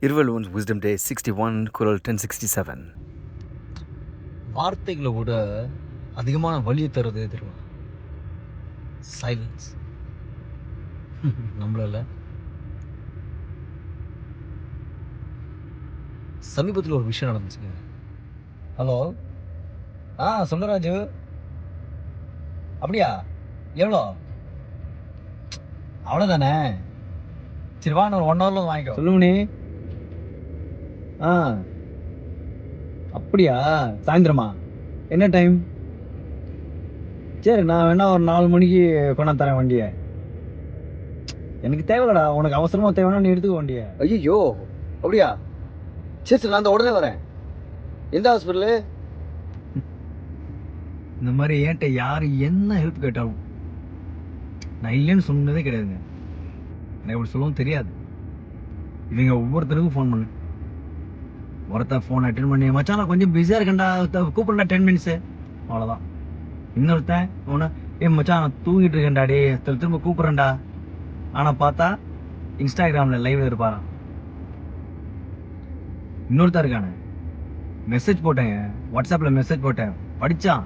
Irwin Wisdom Day 61, Kural 1067. வார்த்தைகளை விட அதிகமான வலியை தருவது எது தெரியுமா? சைலன்ஸ். நம்மளால சமீபத்தில் ஒரு விஷயம் நடந்துச்சுங்க. ஹலோ, சொல்லு ராஜு. அப்படியா? எவ்வளோ? அவ்வளோதானே? சரி வா, நான் ஒரு 1 ஹவரில் வாங்கிக்கோ. சொல்லுமணி. அப்படியா? சாயந்தரமா? என்ன டைம்? சரி, நான் வேணா ஒரு 4 மணிக்கு கொண்டாந்து தரேன் வண்டியை. எனக்கு தேவைடா, உனக்கு அவசரமா தேவைன்னா நீ எடுத்துக்க வண்டியை. ஐயோ, அப்படியா? சரி, நான் அந்த உடனே வரேன். எந்த ஹாஸ்பிட்டலு? இந்த மாதிரி என்கிட்ட யார் என்ன ஹெல்ப் கேட்டாலும் நான் இல்லைன்னு சொன்னதே கிடையாதுங்க. எனக்கு அப்படி சொல்லவும் தெரியாது. இவங்க ஒவ்வொருத்தருக்கும் ஃபோன் பண்ணு. ஒருத்தர் ஃபோன் அட்டன் பண்ணி, மச்சான் நான் கொஞ்சம் பிஸியாக இருக்கேன்டா, கூப்பிடுறா 10 மினிட்ஸு, அவ்வளோதான். இன்னொருத்தன் அவனை, மச்சான் நான் தூங்கிட்டு இருக்கேன்டா, டே திரும்ப கூப்பிட்றேன்டா. ஆனால் பார்த்தா இன்ஸ்டாகிராமில் லைவ்ல இருப்பாரான். இன்னொருத்தர் இருக்கானே, மெசேஜ் போட்டேங்க, வாட்ஸ்அப்பில் மெசேஜ் போட்டேன், படித்தான்,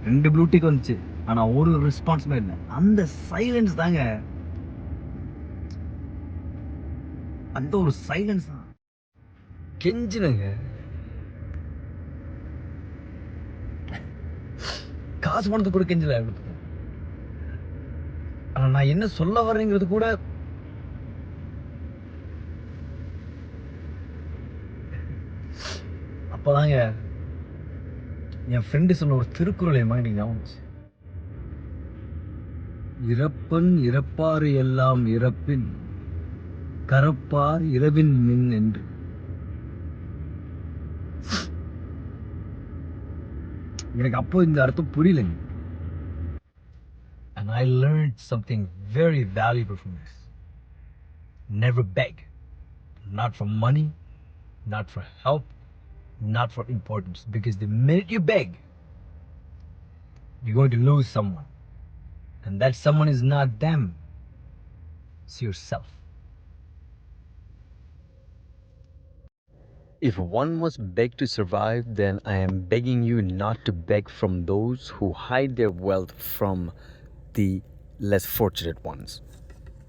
2 ப்ளூடிக் வந்துச்சு, ஆனால் ஒரு ரெஸ்பான்ஸுமே இல்லை. அந்த சைலன்ஸ் தாங்க, அந்த ஒரு சைலன்ஸ் தான் கெஞ்சினுங்க. காசு பணத்துக்கு கூட கெஞ்சல. ஆனால் நான் என்ன சொல்ல வரேங்கிறது கூட அப்போதாங்க என் ஃப்ரெண்டு சொன்ன ஒரு திருக்குறள் என் மைண்ட் ஞாபகம். இறப்பன் இறப்பாறு எல்லாம் இறப்பின் கரப்பார் இரவின் மின் என்று. எனக்கு அப்போ இந்த அர்த்தம் புரியலைங்க. And I learned something very valuable from this. Never beg. Not for money, not for help, not for importance. Because the minute you beg, you're going to lose someone. And that someone is not them, it's yourself. If one must beg to survive, then I am begging you not to beg from those who hide their wealth from the less fortunate ones.